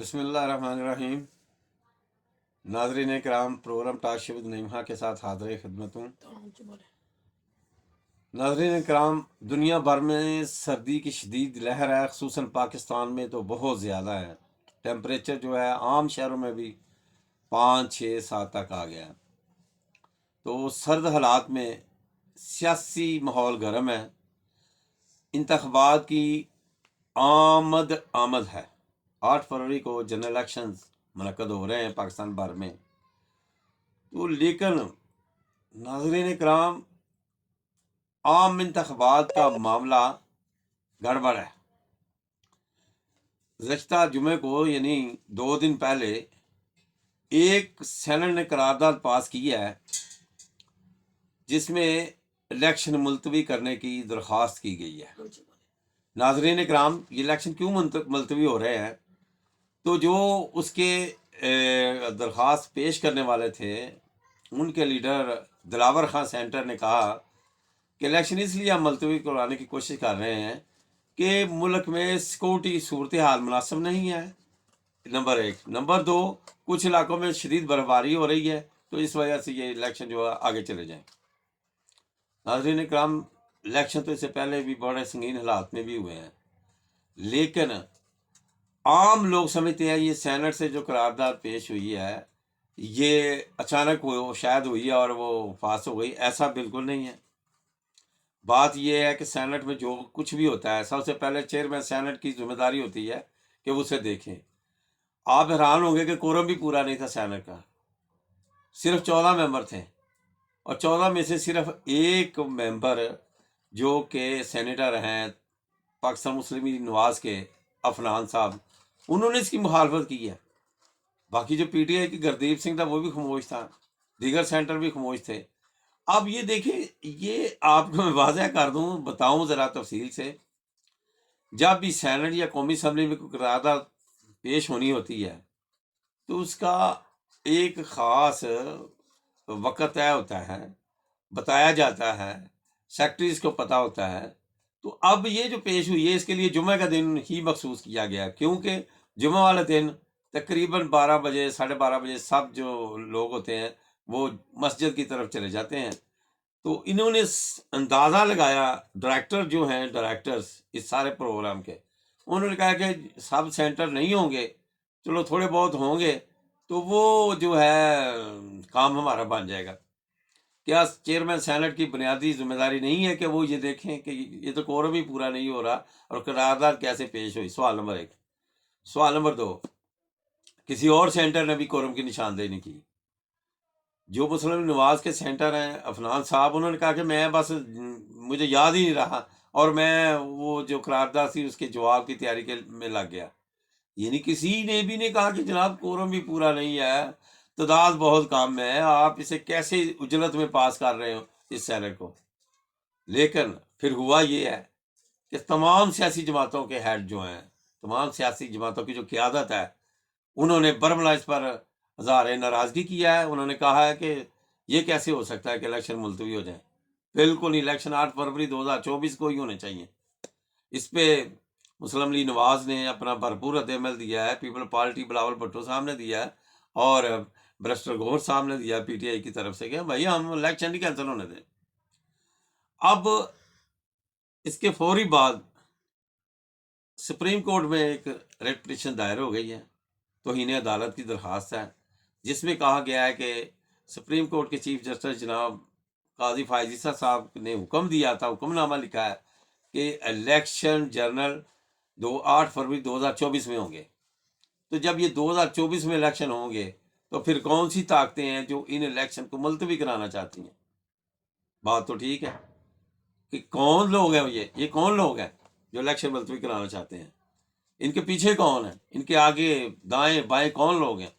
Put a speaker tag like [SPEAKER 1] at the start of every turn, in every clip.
[SPEAKER 1] बिस्मिल्लाहिर्रहमानिर्रहीम। नाज़रीन कराम, प्रोग्राम टाक शो विद नईमा के साथ हाज़िर खिदमत हूँ। नाज़रीन कराम, दुनिया भर में सर्दी की शदीद लहर है, ख़ुसूसन पाकिस्तान में तो बहुत ज़्यादा है। टेम्परेचर जो है आम शहरों में भी 5, 6, 7 तक आ गया है। तो सर्द हालात में सियासी माहौल गर्म है। इंतख़ाबात की आमद है। 8 फरवरी को जनरल इलेक्शंस मुनक्कद हो रहे हैं पाकिस्तान भर में। तो लेकिन नाज़रीन कराम, आम इंतख़ाबात का मामला गड़बड़ है। गुज़श्ता जुमे को यानी 2 दिन पहले एक सेनेट ने करारदाद पास की है जिसमें इलेक्शन मुलतवी करने की दरख्वास्त की गई है। नाज़रीन कराम, ये इलेक्शन क्यों मुलतवी हो रहे हैं? तो जो उसके दरख्वास्त पेश करने वाले थे, उनके लीडर दिलावर खान सेंटर ने कहा कि इलेक्शन इसलिए हम मुलतवी करवाने की कोशिश कर रहे हैं कि मुल्क में सिक्योरिटी सूरत हाल मुनासिब नहीं है, नंबर 1। नंबर 2, कुछ इलाकों में शदीद बर्फबारी हो रही है, तो इस वजह से ये इलेक्शन जो है आगे चले जाएं। नाज़रीन कराम, इलेक्शन तो इससे पहले भी बड़े संगीन हालात में भी हुए हैं, लेकिन आम लोग समझते हैं ये सेनेट से जो करारदाद पेश हुई है ये अचानक वो शायद हुई है और वो पास हो गई। ऐसा बिल्कुल नहीं है। बात यह है कि सेनेट में जो कुछ भी होता है, सबसे पहले चेयरमैन सेनेट की जिम्मेदारी होती है कि वो उसे देखें। आप हैरान होंगे कि कोरम भी पूरा नहीं था सेनेट का, सिर्फ 14 मेंबर थे, और 14 में से सिर्फ एक मेंबर जो कि सेनेटर हैं पाकिस्तान मुस्लिम लीग नवाज के अफनान साहब, उन्होंने इसकी मुखालफत की है। बाकी जो पीटीआई की गुरदीप सिंह था वो भी खामोश था, दीगर सेंटर भी खामोश थे। अब ये देखिए, ये आपको मैं वाज़ह कर दूं, बताऊं ज़रा तफसील से। जब भी सेनेट या कौमी असम्बली में कोई करारदाद पेश होनी होती है तो उसका एक ख़ास वक़्त तय होता है, बताया जाता है, सेक्रेटरीज को पता होता है। तो अब ये जो पेश हुई है इसके लिए जुमे का दिन ही मखसूस किया गया, क्योंकि जुमे वाले दिन तकरीबन 12 बजे 12:30 बजे सब जो लोग होते हैं वो मस्जिद की तरफ चले जाते हैं। तो इन्होंने अंदाज़ा लगाया, डायरेक्टर जो हैं, डायरेक्टर्स इस सारे प्रोग्राम के, उन्होंने कहा कि सब सेंटर नहीं होंगे, चलो थोड़े बहुत होंगे तो वो जो है काम हमारा बन जाएगा। क्या चेयरमैन सेनेट की बुनियादी जिम्मेदारी नहीं है कि वो ये देखें कि ये तो कोरम ही पूरा नहीं हो रहा और करारदाद कैसे पेश हुई? सवाल नंबर 1। सवाल नंबर 2, किसी और सेंटर ने भी कोरम की निशानदेही नहीं की। जो मुस्लिम नवाज के सेंटर हैं अफनान साहब, उन्होंने कहा कि मैं बस मुझे याद ही नहीं रहा और मैं वो जो करारदाद थी उसके जवाब की तैयारी के में लग गया। यानी किसी ने भी नहीं कहा कि जनाब कोरम भी पूरा नहीं है, तादाद बहुत कम है, आप इसे कैसे उजलत में पास कर रहे हो इस सेनेट को। लेकिन फिर हुआ ये है कि तमाम सियासी जमातों के हेड जो हैं, तमाम सियासी जमातों की जो क़यादत है, उन्होंने बरमला इस पर हज़ार नाराज़गी किया है। उन्होंने कहा है कि ये कैसे हो सकता है कि इलेक्शन मुलतवी हो जाए। बिल्कुल, इलेक्शन 8 फरवरी 2024 को ही होने चाहिए। इस पे मुस्लिम लीग नवाज ने अपना भरपूर रद्द-ए-अमल दिया है, पीपल पार्टी बिलावल भुट्टो साहब ने दिया है और बैरिस्टर गौहर साहब ने दिया पीटीआई की तरफ से कि भाई हम इलेक्शन नहीं कैंसिल होने दें। अब इसके फौरी बाद सुप्रीम कोर्ट में एक रेट पिटीशन दायर हो गई है, तौहीन अदालत की दरख्वास्त है, जिसमें कहा गया है कि सुप्रीम कोर्ट के चीफ जस्टिस जनाब काजी फायजीसा साहब ने हुक्म दिया था, हुक्मनामा लिखा है कि इलेक्शन जनरल 8 फरवरी 2024 में होंगे। तो जब ये 2024 में इलेक्शन होंगे तो फिर कौन सी ताकतें हैं जो इन इलेक्शन को मुलतवी कराना चाहती हैं? बात तो ठीक है कि कौन लोग हैं, ये कौन लोग हैं जो इलेक्शन मुलतवी कराना चाहते हैं? इनके पीछे कौन है, इनके आगे दाएं बाएं कौन लोग हैं?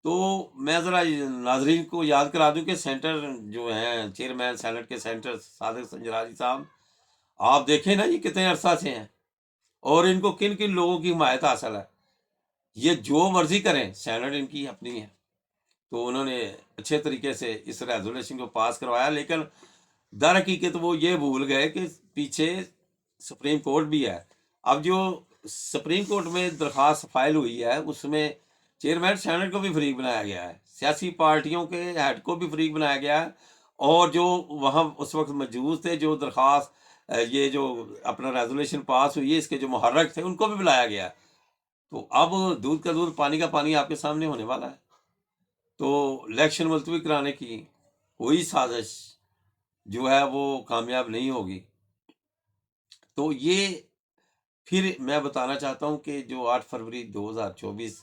[SPEAKER 1] तो मैं ज़रा नाजरीन को याद करा दूं कि सेंटर जो हैं, चेयरमैन सेनेट के सेंटर सादिक संजराजी साहब, आप देखें ना ये कितने अरसा से हैं और इनको किन किन लोगों की हिमायत हासिल है। ये जो मर्जी करें, सेनेट इनकी अपनी है। तो उन्होंने अच्छे तरीके से इस रेजोल्यूशन को पास करवाया, लेकिन दर हकीकत वो ये भूल गए कि पीछे सुप्रीम कोर्ट भी है। अब जो سپریم کورٹ میں درخواست فائل ہوئی ہے، اس میں چیئرمین سینٹ کو بھی فریق بنایا گیا ہے، سیاسی پارٹیوں کے ہیڈ کو بھی فریق بنایا گیا ہے، اور جو وہاں اس وقت موجود تھے، جو درخواست یہ جو اپنا ریزولوشن پاس ہوئی ہے اس کے جو محرک تھے ان کو بھی بلایا گیا ہے۔ تو اب دودھ کا دودھ پانی کا پانی آپ کے سامنے ہونے والا ہے۔ تو الیکشن ملتوی کرانے کی کوئی سازش جو ہے وہ کامیاب نہیں ہوگی۔ تو یہ پھر میں بتانا چاہتا ہوں کہ جو 8 فروری 2024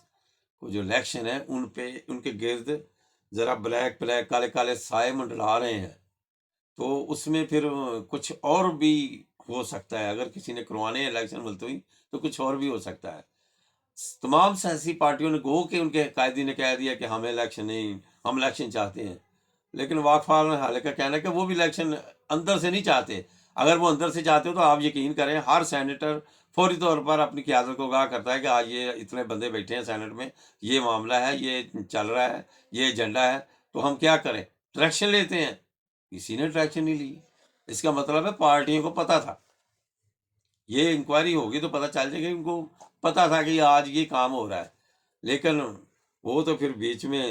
[SPEAKER 1] کو جو الیکشن ہے ان پہ ان کے گرد ذرا بلیک کالے کالے سائے منڈلا رہے ہیں، تو اس میں پھر کچھ اور بھی ہو سکتا ہے۔ اگر کسی نے کروانے ہیں الیکشن ملتوی تو کچھ اور بھی ہو سکتا ہے۔ تمام سیاسی پارٹیوں نے گو کہ ان کے قائدین نے کہہ دیا کہ ہمیں الیکشن نہیں، ہم الیکشن چاہتے ہیں، لیکن واقف حال کا کہنا ہے کہ وہ بھی الیکشن اندر سے نہیں چاہتے۔ اگر وہ اندر سے چاہتے ہو تو آپ یقین کریں ہر سینیٹر فوری طور پر اپنی قیادت کو آگاہ کرتا ہے کہ آج یہ اتنے بندے بیٹھے ہیں سینٹ میں، یہ معاملہ ہے، یہ چل رہا ہے، یہ ایجنڈا ہے، تو ہم کیا کریں؟ ڈائریکشن لیتے ہیں۔ کسی نے ڈائریکشن نہیں لی، اس کا مطلب ہے پارٹیوں کو پتہ تھا، یہ انکوائری ہوگی تو پتہ چل جائے گا، ان کو پتہ تھا کہ آج یہ کام ہو رہا ہے۔ لیکن وہ تو پھر بیچ میں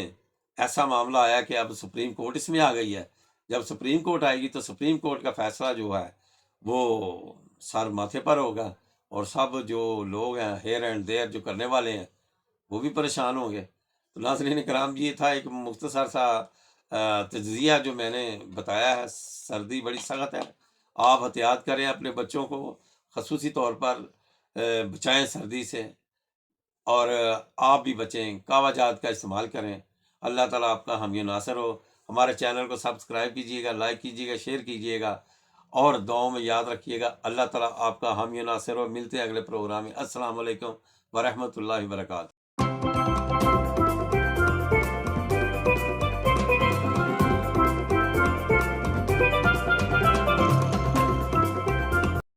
[SPEAKER 1] ایسا معاملہ آیا کہ اب سپریم کورٹ اس میں آ گئی ہے۔ جب سپریم کورٹ آئے گی تو سپریم کورٹ کا فیصلہ جو ہے وہ سر ماتھے پر ہوگا، اور سب جو لوگ ہیں ہیئر اینڈ دیر جو کرنے والے ہیں وہ بھی پریشان ہوں گے۔ تو ناظرین کرام، یہ تھا ایک مختصر سا تجزیہ جو میں نے بتایا ہے۔ سردی بڑی سخت ہے، آپ احتیاط کریں، اپنے بچوں کو خصوصی طور پر بچائیں سردی سے، اور آپ بھی بچیں، قہوہ جات کا استعمال کریں۔ اللہ تعالیٰ آپ کا حامی و ناصر ہو۔ ہمارے چینل کو سبسکرائب کیجیے گا، لائک کیجیے گا، شیئر کیجیے گا، اور دعاؤں میں یاد رکھیے گا۔ اللہ تعالیٰ آپ کا حامی و ناصر ہو۔ ملتے ہیں اگلے پروگرام میں۔ السلام علیکم ورحمۃ اللہ وبرکاتہ۔